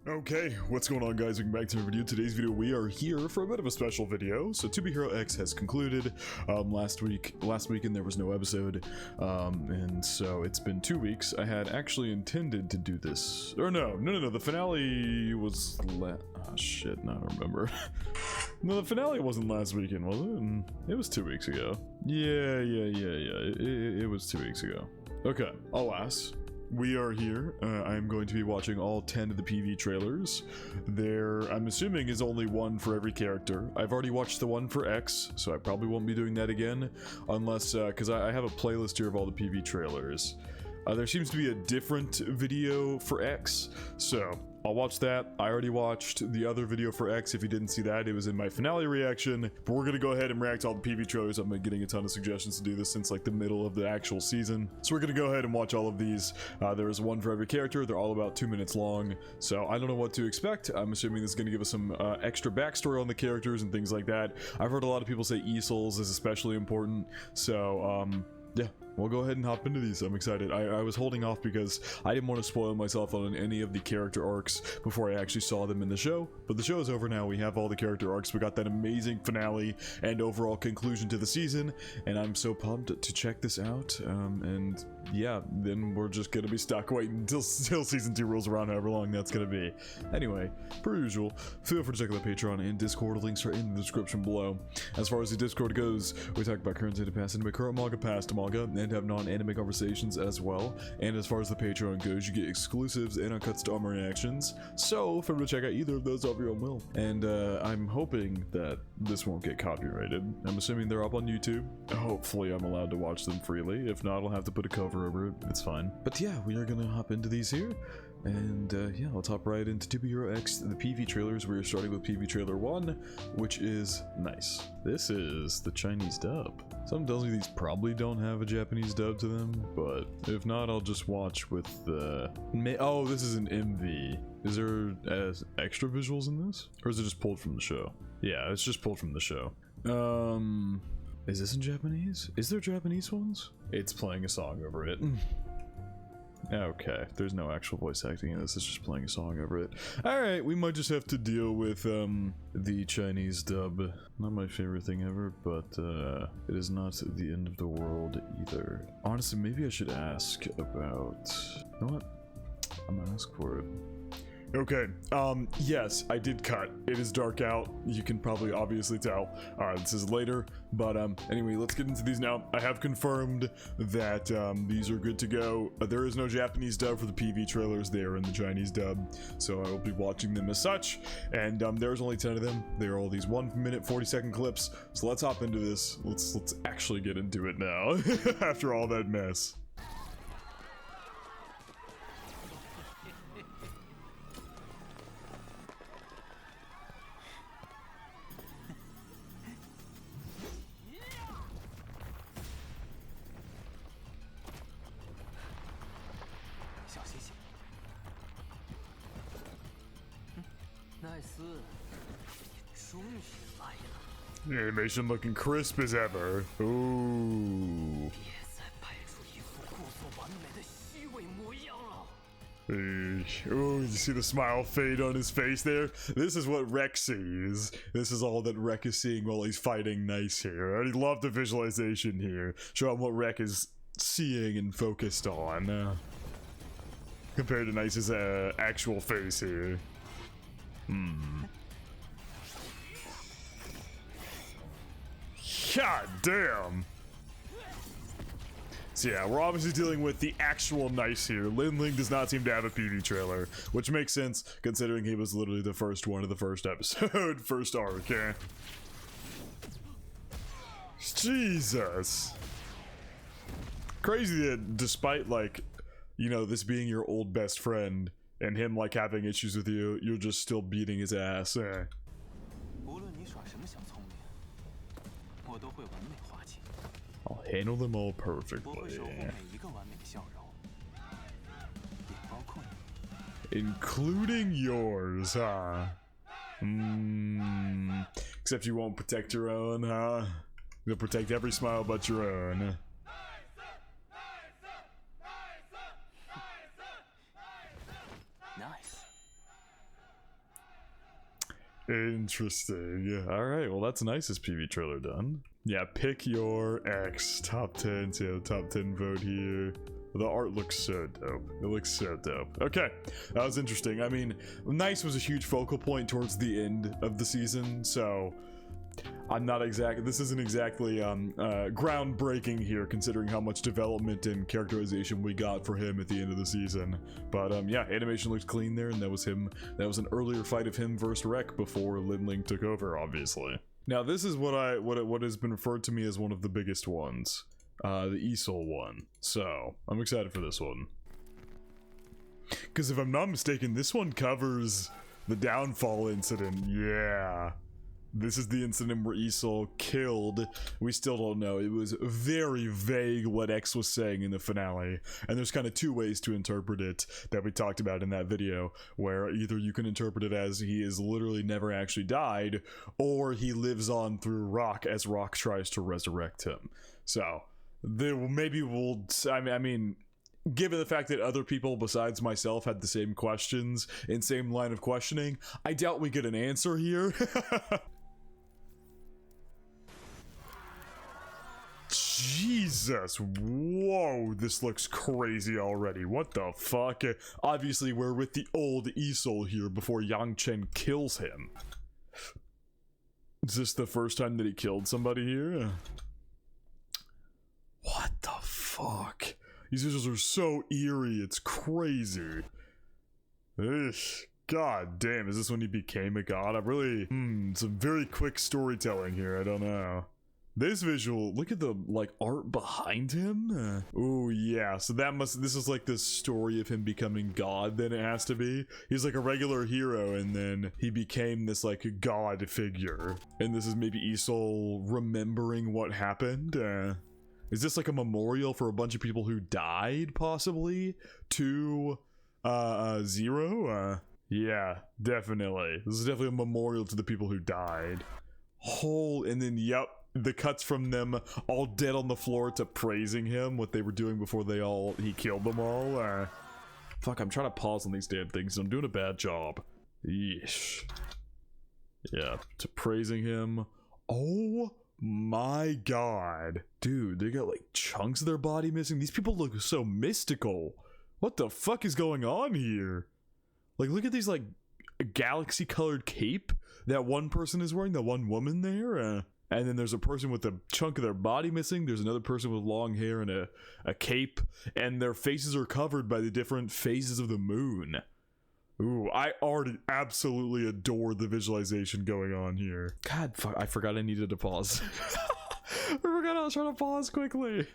Okay, what's going on, guys? Welcome back to the video. Today's video, we are here for a bit of a special video. So To Be Hero X has concluded last weekend there was no episode, and so it's been 2 weeks. I had actually intended to do this, or no, the finale was oh shit, no, I don't remember. No, the finale wasn't last weekend, was it? It was 2 weeks ago. Yeah, it was 2 weeks ago. Okay, alas. We are here. I'm going to be watching all 10 of the PV trailers. There, I'm assuming, is only one for every character. I've already watched the one for X, so I probably won't be doing that again. Unless, because I have a playlist here of all the PV trailers. There seems to be a different video for X, so I'll watch that. I already watched the other video for X. If you didn't see that, it was in my finale reaction. But we're gonna go ahead and react to all the PV trailers. I've been getting a ton of suggestions to do this since like the middle of the actual season. So we're gonna go ahead and watch all of these. There is one for every character. They're all about 2 minutes long. So I don't know what to expect. I'm assuming this is gonna give us some extra backstory on the characters and things like that. I've heard a lot of people say ESOLs is especially important. So, yeah, we'll go ahead and hop into these. I'm excited. I was holding off because I didn't want to spoil myself on any of the character arcs before I actually saw them in the show. But the show is over now. We have all the character arcs. We got that amazing finale and overall conclusion to the season. And I'm so pumped to check this out. And yeah, then we're just going to be stuck waiting until season 2 rolls around, however long that's going to be. Anyway, per usual, feel free to check out the Patreon and Discord. Links are in the description below. As far as the Discord goes, we talk about current state of past anime, current manga, past manga, and have non-anime conversations as well. And as far as the Patreon goes, you get exclusives and uncuts to all my reactions. So feel free to check out either of those of your own will. And I'm hoping that this won't get copyrighted. I'm assuming they're up on YouTube. Hopefully I'm allowed to watch them freely. If not, I'll have to put a cover over it. It's fine. But yeah, we are gonna hop into these here. And yeah, let's hop right into To Be Hero X, the PV trailers. We're starting with PV trailer 1, which is nice. This is the Chinese dub. Something tells me these probably don't have a Japanese dub to them, but if not, I'll just watch with the... Oh, this is an MV. Is there extra visuals in this? Or is it just pulled from the show? Yeah, it's just pulled from the show. Is this in Japanese? Is there Japanese ones? It's playing a song over it. Okay, there's no actual voice acting in this, it's just playing a song over it. Alright, we might just have to deal with the Chinese dub. Not my favorite thing ever, but it is not the end of the world either. Honestly, maybe I should ask about... You know what? I'm gonna ask for it. Okay, yes, I did cut. It is dark out. You can probably obviously tell. This is later, but anyway, let's get into these now. I have confirmed that these are good to go. There is no Japanese dub for the PV trailers. They are in the Chinese dub, so I will be watching them as such. And there's only 10 of them. They are all these 1 minute 40-second clips. So let's hop into this. Let's actually get into it now. After all that mess. The animation looking crisp as ever. Ooh. Ooh, you see the smile fade on his face there? This is what Rek sees. This is all that Rek is seeing while he's fighting Nice here. I already love the visualization here. Show him what Rek is seeing and focused on. Compared to Nice's actual face here. God damn! So yeah, we're obviously dealing with the actual Nice here. Lin Ling does not seem to have a PV trailer, which makes sense considering he was literally the first one of the first episode, first arc, eh? Jesus! Crazy that despite, like, you know, this being your old best friend, and him, like, having issues with you, you're just still beating his ass, eh? I'll handle them all perfectly. Including yours, huh? Except you won't protect your own, huh? You'll protect every smile but your own. Interesting. All right, well, that's nice. This PV trailer done. Yeah, pick your X. Top 10. So yeah, the top 10 vote here. The art looks so dope. It looks so dope. Okay, that was interesting. I mean, Nice was a huge focal point towards the end of the season, so I'm not exactly, this isn't exactly groundbreaking here, considering how much development and characterization we got for him at the end of the season. But yeah, animation looked clean there, and that was him. That was an earlier fight of him versus Rek before Lin took over, obviously. Now this is what has been referred to me as one of the biggest ones. The Esol one. So, I'm excited for this one. Because if I'm not mistaken, this one covers the downfall incident. Yeah. This is the incident where Esol killed. We still don't know. It was very vague what X was saying in the finale. And there's kind of two ways to interpret it that we talked about in that video, where either you can interpret it as he is literally never actually died, or he lives on through Rock as Rock tries to resurrect him. So, maybe we'll, I mean, given the fact that other people besides myself had the same questions and same line of questioning, I doubt we get an answer here. Jesus, whoa, this looks crazy already. What the fuck? Obviously, we're with the old Esol here before Yang Chen kills him. Is this the first time that he killed somebody here? What the fuck? These visuals are so eerie, it's crazy. Ugh. God damn, is this when he became a god? I'm really, some very quick storytelling here, I don't know. This visual, look at the, like, art behind him. Oh yeah, so this is like the story of him becoming god, then it has to be. He's like a regular hero, and then he became this, like, god figure. And this is maybe Esol remembering what happened. Is this like a memorial for a bunch of people who died, possibly? To, Zero? Yeah, definitely. This is definitely a memorial to the people who died. And then, yep. The cuts from them all dead on the floor to praising him, what they were doing before he killed them all. Fuck, I'm trying to pause on these damn things. I'm doing a bad job. Yeesh. Yeah, to praising him. Oh my god. Dude, they got like chunks of their body missing. These people look so mystical. What the fuck is going on here? Like, look at these like galaxy colored cape that one person is wearing, that one woman there. And then there's a person with a chunk of their body missing. There's another person with long hair and a cape. And their faces are covered by the different phases of the moon. Ooh, I already absolutely adore the visualization going on here. God, fuck, I forgot I needed to pause. I forgot I was trying to pause quickly.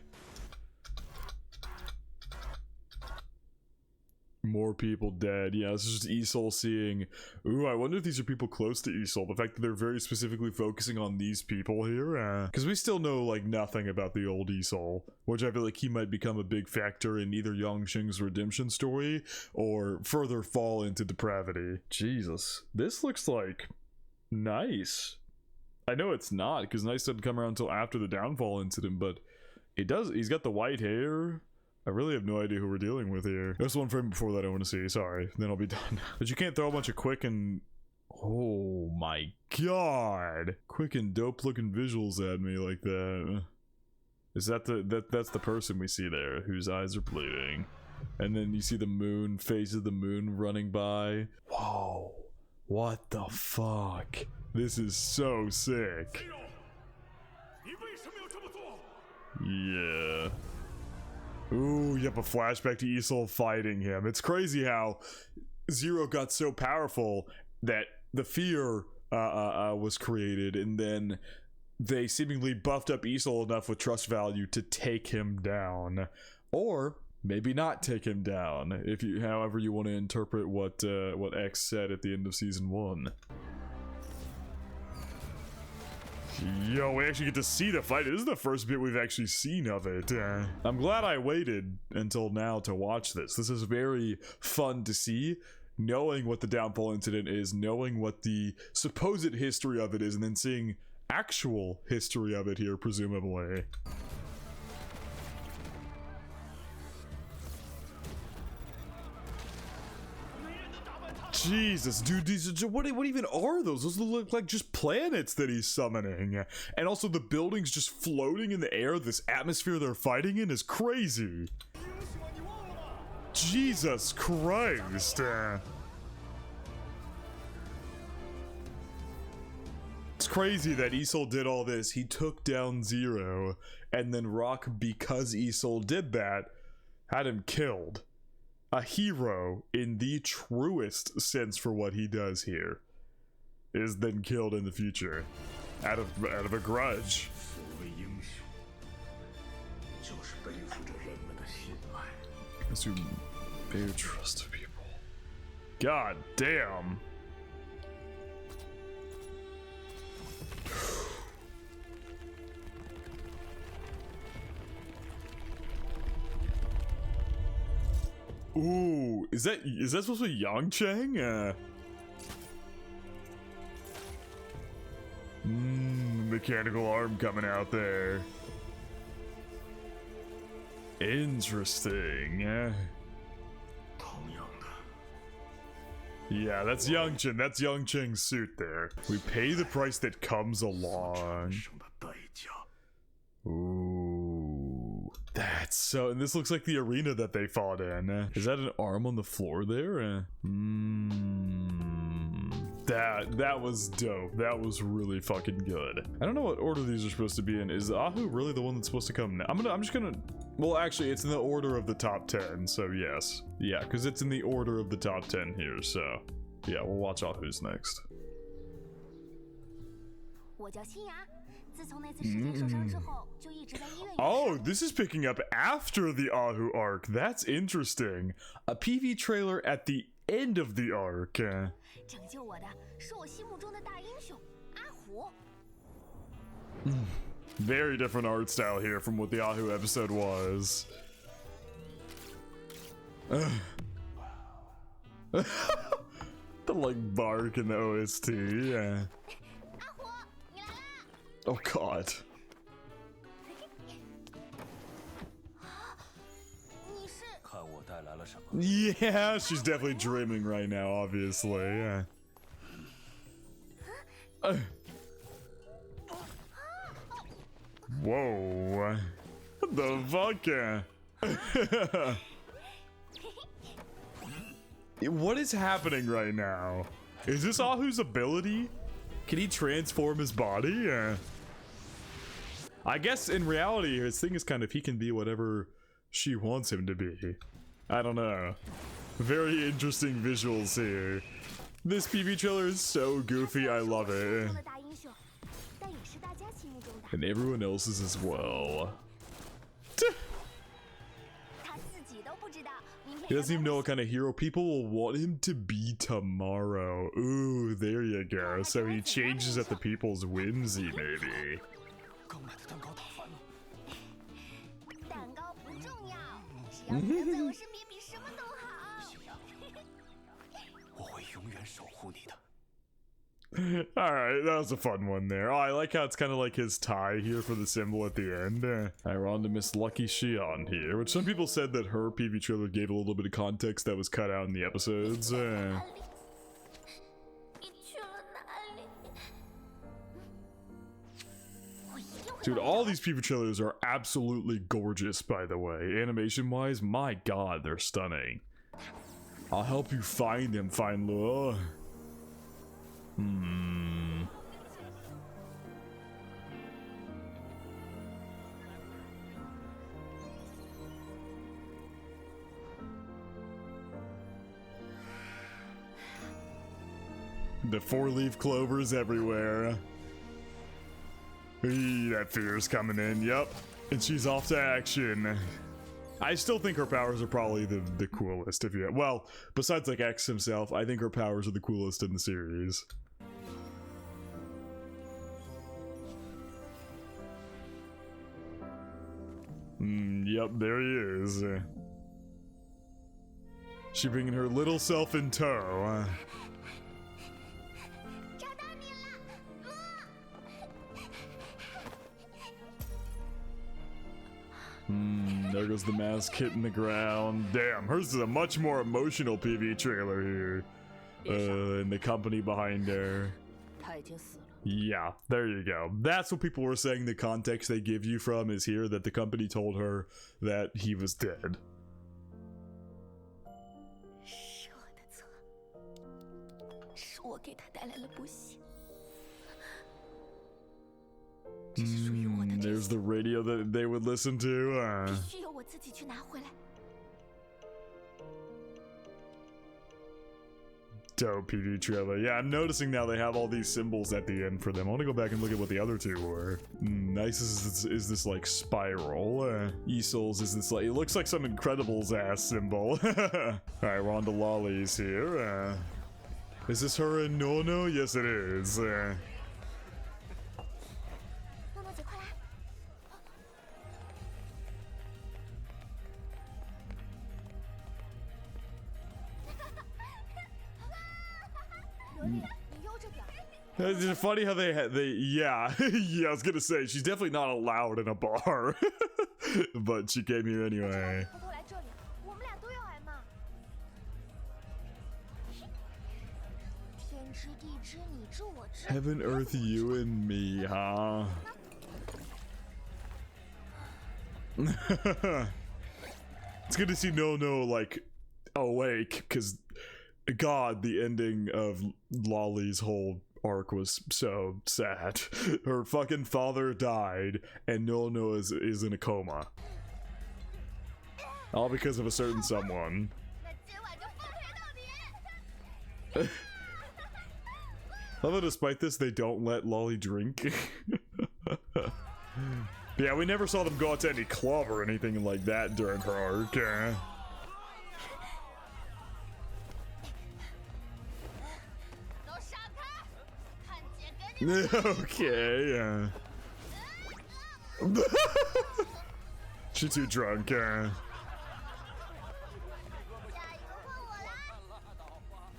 More people dead. Yeah, this is just Esol seeing. Ooh, I wonder if these are people close to Esol. The fact that they're very specifically focusing on these people here. Because we still know, like, nothing about the old Esol. Which I feel like he might become a big factor in either Yangqing's redemption story or further fall into depravity. Jesus. This looks like Nice. I know it's not, because Nice didn't come around until after the downfall incident, but it does. He's got the white hair. I really have no idea who we're dealing with here. There's one frame before that I want to see, sorry. Then I'll be done. But you can't throw a bunch of quick and... Oh my god! Quick and dope looking visuals at me like that. Is that that's the person we see there, whose eyes are bleeding. And then you see the moon, face of the moon running by. Whoa. What the fuck? This is so sick. Yeah. Ooh, you have a flashback to Esol fighting him. It's crazy how Zero got so powerful that the fear was created, and then they seemingly buffed up Esol enough with trust value to take him down. Or maybe not take him down, if you, however you want to interpret what X said at the end of season 1. Yo, we actually get to see the fight. This is the first bit we've actually seen of it. I'm glad I waited until now to watch this. This is very fun to see, knowing what the downfall incident is, knowing what the supposed history of it is, and then seeing actual history of it here, presumably. Jesus, dude, these what even are those? Those look like just planets that he's summoning. And also the buildings just floating in the air. This atmosphere they're fighting in is crazy. Jesus Christ. It's crazy that Isol did all this. He took down Zero, and then Rock, because Isol did that, had him killed. A hero, in the truest sense for what he does here, is then killed in the future out of a grudge. As you bear trust of people. God damn. Ooh, is that supposed to be Yangcheng? Mechanical arm coming out there. Interesting. Yeah, that's Yangcheng. That's Yangcheng's suit there. We pay the price that comes along. Ooh, that's so. And this looks like the arena that they fought in. Is that an arm on the floor there? That was dope. That was really fucking good. I don't know what order these are supposed to be in. Is Ahu really the one that's supposed to come now? I'm just gonna. Well, actually, it's in the order of the top 10. So yes, yeah, because it's in the order of the top 10 here. So yeah, we'll watch Ahu's next. Oh, this is picking up after the Ahu arc. That's interesting. A PV trailer at the end of the arc. Very different art style here from what the Ahu episode was. The like bark in the OST, yeah. Oh god. Yeah, she's definitely dreaming right now, obviously, yeah. Whoa. What the fuck? What is happening right now? Is this Ahu's ability? Can he transform his body? I guess in reality, his thing is kind of he can be whatever she wants him to be. I don't know. Very interesting visuals here. This PV trailer is so goofy, I love it. And everyone else's as well. He doesn't even know what kind of hero people will want him to be tomorrow. Ooh, there you go. So he changes at the people's whimsy, maybe. Alright, that was a fun one there. Oh, I like how it's kind of like his tie here for the symbol at the end. We're on to Miss Lucky Xion here, which some people said that her PV trailer gave a little bit of context that was cut out in the episodes. Dude, all these PV trailers are absolutely gorgeous, by the way. Animation-wise, my god, they're stunning. I'll help you find him, fine Lua. The four-leaf clovers everywhere. That fear's coming in, yep. And she's off to action. I still think her powers are probably the coolest, if you... Well, besides, like, X himself, I think her powers are the coolest in the series. Yep, there he is. She bringing her little self in tow. There goes the mask hitting the ground. Damn, hers is a much more emotional PV trailer here. and the company behind her. 他已经死了。 Yeah, there you go. That's what people were saying. The context they give you from is here that the company told her that he was dead. 是我的错，是我给他带来了不幸。这是属于我的。There's the radio that they would listen to. 必须由我自己去拿回来。 Dope PV trailer. Yeah, I'm noticing now they have all these symbols at the end for them. I want to go back and look at what the other two were. Nice is this like spiral. Easels is this like, it looks like some Incredibles ass symbol. Alright, we're on to lollies here. Is this her and Nono? Yes, it is. 诺诺姐，快来！萝莉，你悠着点。 It's just funny how they yeah yeah, I was gonna say she's definitely not allowed in a bar, but she came here anyway. 偷偷来这里，我们俩都要挨骂。天知地知，你知我知。 Heaven, earth, you and me, huh? It's good to see No like awake, because God, the ending of Lolly's whole arc was so sad. Her fucking father died, and No is in a coma. All because of a certain someone. 那今晚就奉陪到底。 Although despite this, they don't let Lolly drink. Yeah, we never saw them go out to any club or anything like that during her arc. Okay. She's too drunk.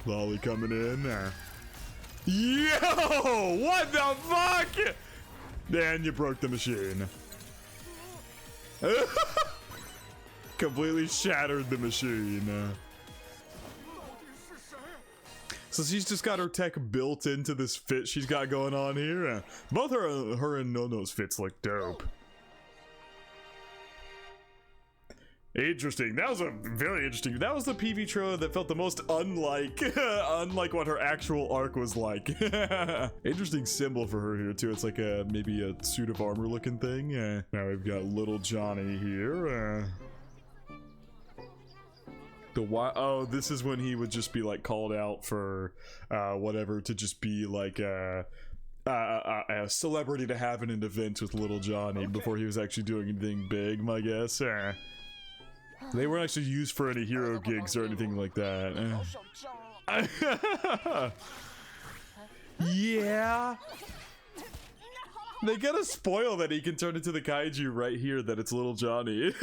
Lolly coming in. Yo! What the fuck? Dan, you broke the machine. Completely shattered the machine. So she's just got her tech built into this fit she's got going on here. Both her and Nono's fits look dope. Interesting. That was a very interesting. That was the PV trailer that felt the most unlike what her actual arc was like. Interesting symbol for her here too. It's like a maybe a suit of armor looking thing. Now we've got little Johnny here. Oh, this is when he would just be like called out for whatever, to just be like a celebrity to have in an event with little Johnny before he was actually doing anything big, my guess. They weren't actually used for any hero gigs or anything like that. Yeah. They gotta spoil that he can turn into the kaiju right here, that it's little Johnny.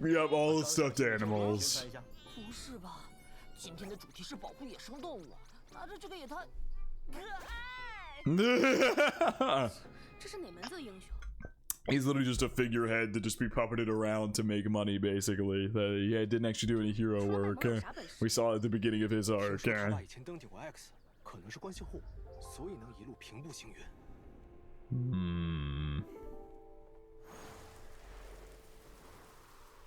Yep, all the stuffed animals. 不是吧？今天的主题是保护野生动物，拿着这个也太可爱。这是哪门子英雄？ He's literally just a figurehead to just be puppeted around to make money, basically. Yeah, didn't actually do any hero work. We saw it at the beginning of his arc.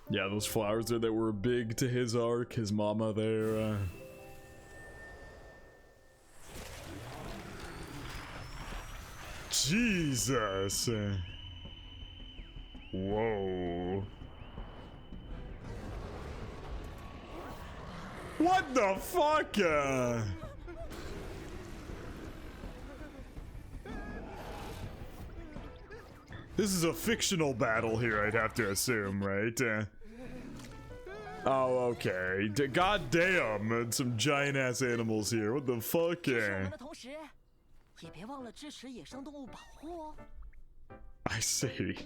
Yeah, those flowers there that were big to his arc, his mama there. Jesus! Whoa. What the fuck? This is a fictional battle here, I'd have to assume, right? Oh, okay. God damn, some giant ass animals here. What the fuck? I see.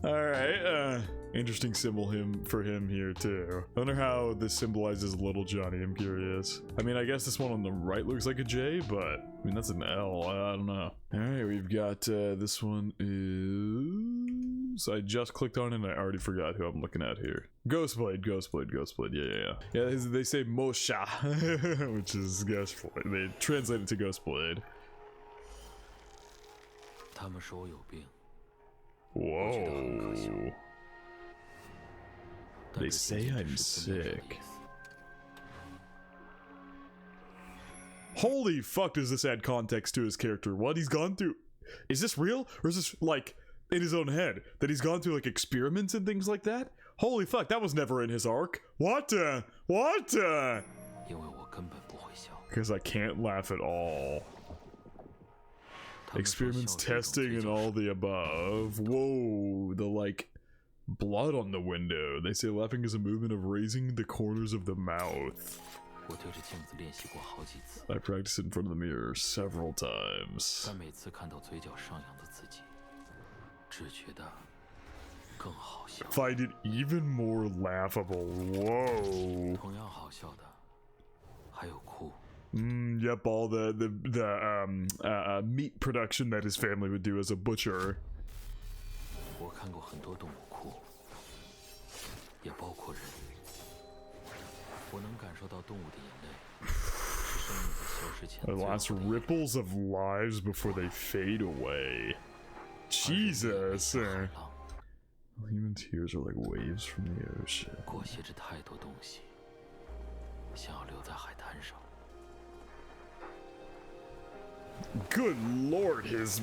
Alright, interesting symbol for him here too. I wonder how this symbolizes little Johnny, I'm curious. I mean, I guess this one on the right looks like a J, but I mean, that's an L, I don't know. Alright, we've got, this one is... I just clicked on it and I already forgot who I'm looking at here. Ghostblade. Yeah, they say Mosha, which is Ghostblade. They translate it to Ghostblade. Whoa. They say I'm sick. Holy fuck, does this add context to his character? What he's gone through. Is this real? Or is this like in his own head? That he's gone through like experiments and things like that? Holy fuck, that was never in his arc. What? Because I can't laugh at all. Experiments, testing, and all the above. Whoa, the like blood on the window. They say laughing is a movement of raising the corners of the mouth. I practiced it in front of the mirror several times. Find it even more laughable. Whoa. Yep, all the meat production that his family would do as a butcher. The last ripples of lives before they fade away. Jesus. Human tears are like waves from the ocean. Good lord, his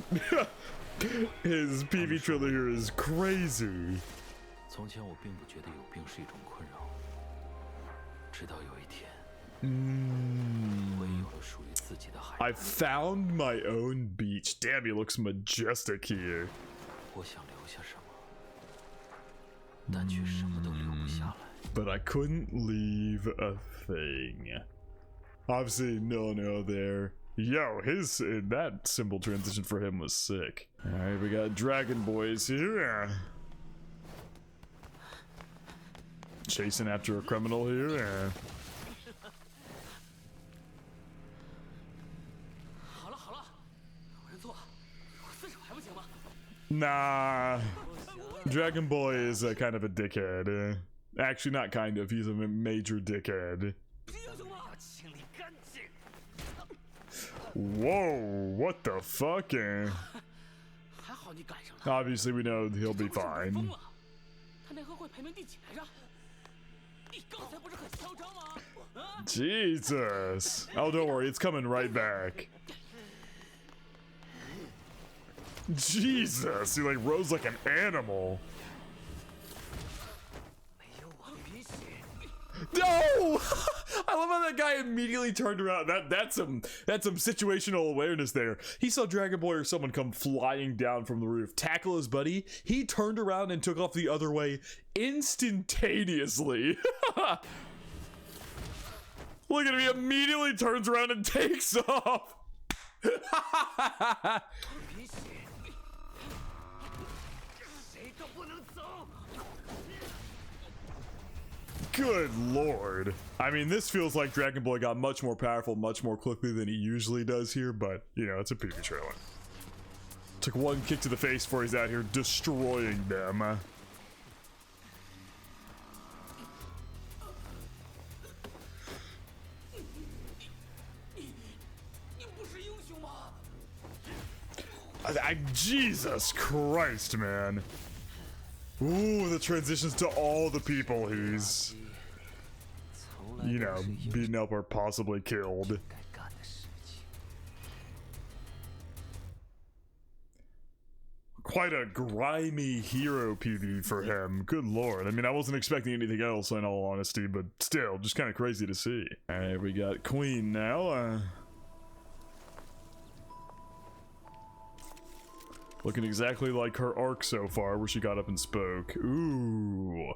his PV trailer here is crazy. I found my own beach. Damn, he looks majestic here. But I couldn't leave a thing. Obviously, no there. Yo, that symbol transition for him was sick. Alright, we got Dragon Boys here. Chasing after a criminal here. Nah. Dragon Boy is a kind of a dickhead. Actually, not kind of. He's a major dickhead. Whoa, what the fuck? Obviously, we know he'll be fine. Jesus. Oh, don't worry, it's coming right back. Jesus, he like rose like an animal. No! I love how that guy immediately turned around. That's some situational awareness there. He saw Dragon Boy or someone come flying down from the roof, tackle his buddy. He turned around and took off the other way instantaneously. Look at him, he immediately turns around and takes off. Good lord. I mean, this feels like Dragon Boy got much more powerful, much more quickly than he usually does here, but, you know, it's a PV trailer. Took one kick to the face before he's out here destroying them. Jesus Christ, man. Ooh, the transitions to all the people he's, you know, beaten up or possibly killed. Quite a grimy hero PV for him. Good lord. I mean, I wasn't expecting anything else in all honesty, but still, just kind of crazy to see. Alright, we got Queen now. Looking exactly like her arc so far, where she got up and spoke. Ooh.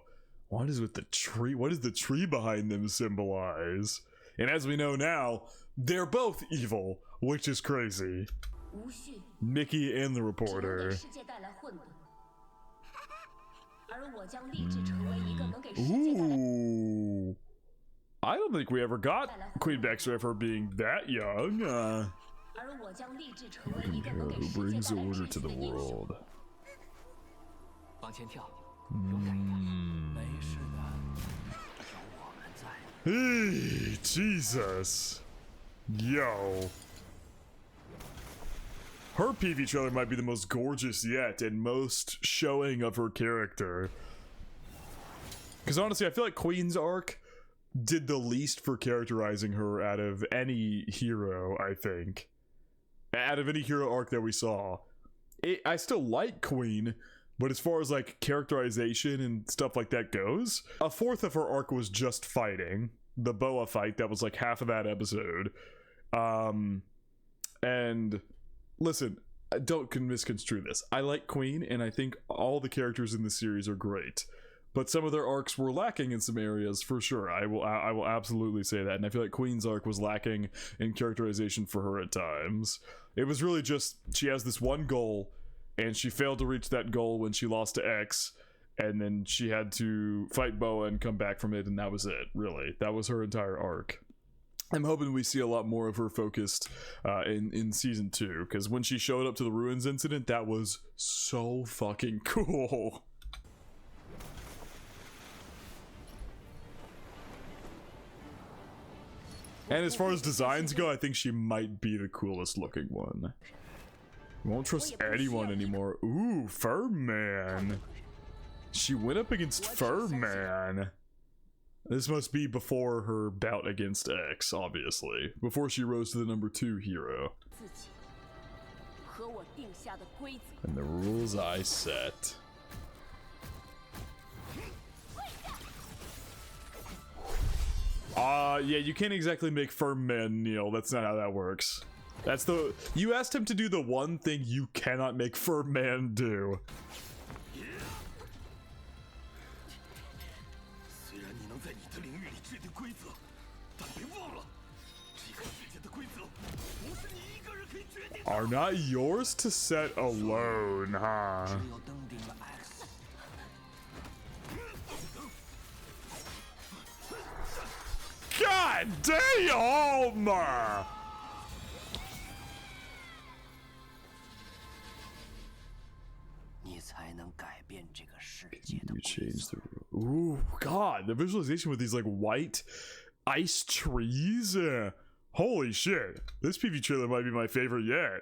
What is with the tree? What does the tree behind them symbolize? And as we know now, they're both evil, which is crazy. Mickey and the reporter. Ooh. I don't think we ever got Queen Baxter for being that young. Who brings order to the world? Jesus. Yo. Her PV trailer might be the most gorgeous yet and most showing of her character. Because honestly, I feel like Queen's arc did the least for characterizing her out of any hero, I think. Out of any hero arc that we saw. I still like Queen, but as far as like characterization and stuff like that goes, a fourth of her arc was just fighting. The Boa fight, that was like half of that episode. And listen, don't misconstrue this. I like Queen, and I think all the characters in the series are great. But some of their arcs were lacking in some areas, for sure. I will absolutely say that. And I feel like Queen's arc was lacking in characterization for her at times. It was really just, she has this one goal, and she failed to reach that goal when she lost to X, and then she had to fight Boa and come back from it, and that was it, really. That was her entire arc. I'm hoping we see a lot more of her focused in season 2, because when she showed up to the Ruins incident, that was so fucking cool. And as far as designs go, I think she might be the coolest looking one. Won't trust anyone anymore. Ooh, Furman. She went up against Furman. This must be before her bout against X, obviously. Before she rose to the number 2 hero. And the rules I set. Yeah, you can't exactly make Furman kneel. That's not how that works. That's the... You asked him to do the one thing you cannot make Furman do. Are not yours to set alone, huh? God damn! You change the rule. Ooh, God, the visualization with these like white ice trees. Holy shit. This PV trailer might be my favorite yet.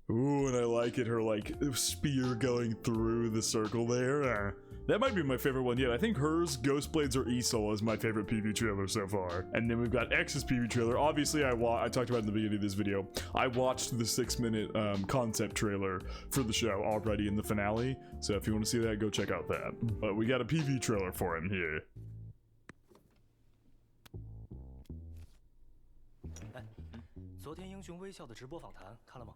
Ooh, and I like it, her like spear going through the circle there. That might be my favorite one yet. I think hers, Ghost Blades, or Esol is my favorite PV trailer so far. And then we've got X's PV trailer. Obviously, I talked about it in the beginning of this video. I watched the 6-minute concept trailer for the show already in the finale. So if you want to see that, go check out that. But we got a PV trailer for him here. 昨天英雄微笑的直播访谈看了吗？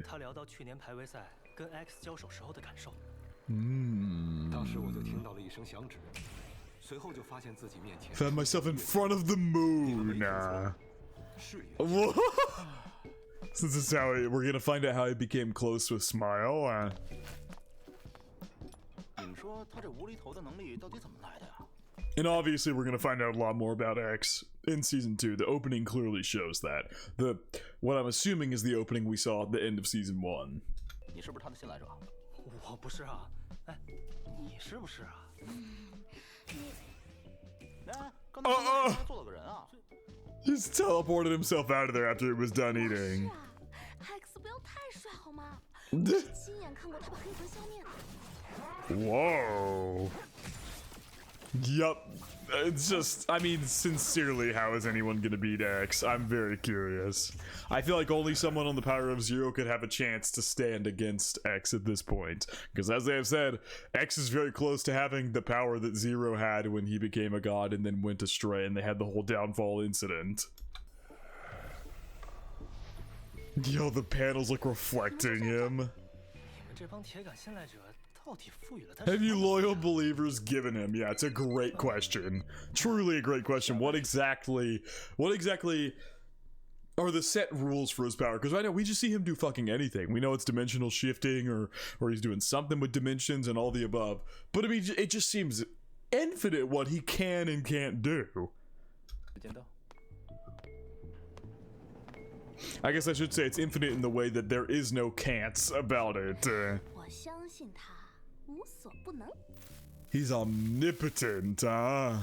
他聊到去年排位赛跟 X 交手时候的感受。当时我就听到了一声响指，随后就发现自己面前 Found myself in front of the moon. So this is how we're gonna find out how he became close with Smile. 你们说他这无厘头的能力到底怎么来的呀？ And obviously we're going to find out a lot more about X in season 2. The opening clearly shows that. What I'm assuming is the opening we saw at the end of season 1. 你是不是他的新来者？我不是啊，哎，你是不是啊？哎，刚才还做了个人啊！ He's teleported himself out of there after it was done eating. X 不要太帅好吗？亲眼看过他把黑魂消灭的。 Whoa. Yup. It's just, I mean, sincerely, how is anyone gonna beat X? I'm very curious. I feel like only someone on the power of 0 could have a chance to stand against X at this point. Because as they have said, X is very close to having the power that 0 had when he became a god and then went astray, and they had the whole downfall incident. Yo, the panels look reflecting him. 你们这帮铁杆新来者 Have you loyal believers given him? Yeah, it's a great question. Truly a great question. What exactly are the set rules for his power? Because right now we just see him do fucking anything. We know it's dimensional shifting or he's doing something with dimensions and all the above. But I mean, it just seems infinite what he can and can't do. I guess I should say it's infinite in the way that there is no can'ts about it. He's omnipotent, huh?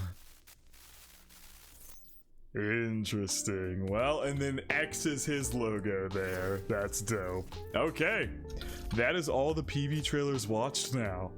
Interesting. Well, and then X is his logo there. That's dope. Okay. That is all the PV trailers watched now.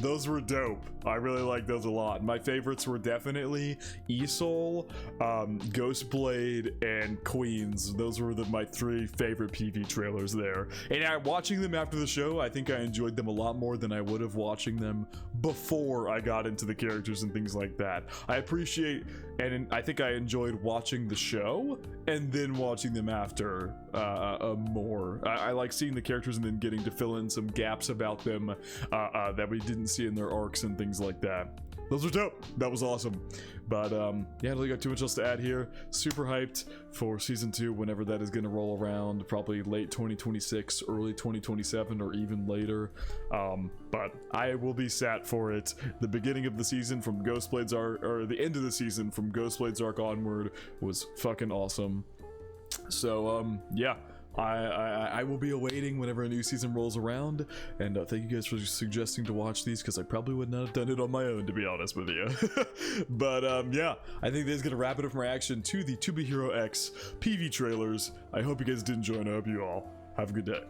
Those were dope. I really like those a lot. My favorites were definitely Esol, Ghostblade, and Queens. Those were my 3 favorite PV trailers there. And watching them after the show, I think I enjoyed them a lot more than I would have watching them before I got into the characters and things like that. I appreciate, and I think I enjoyed watching the show and then watching them after more. I like seeing the characters and then getting to fill in some gaps about them that we didn't see in their arcs and things like that. Those were dope. That was awesome. But yeah, I don't really got too much else to add here. Super hyped for season 2 whenever that is going to roll around, probably late 2026, early 2027, or even later. But I will be sat for it. The beginning of the season from Ghostblade's arc, or the end of the season from Ghostblade's arc onward, was fucking awesome. So yeah. I will be awaiting whenever a new season rolls around, and thank you guys for suggesting to watch these, because I probably would not have done it on my own, to be honest with you. But yeah, I think that's gonna wrap it up from reaction to the To Be Hero X PV trailers. I hope you guys did enjoy, and I hope you all have a good day.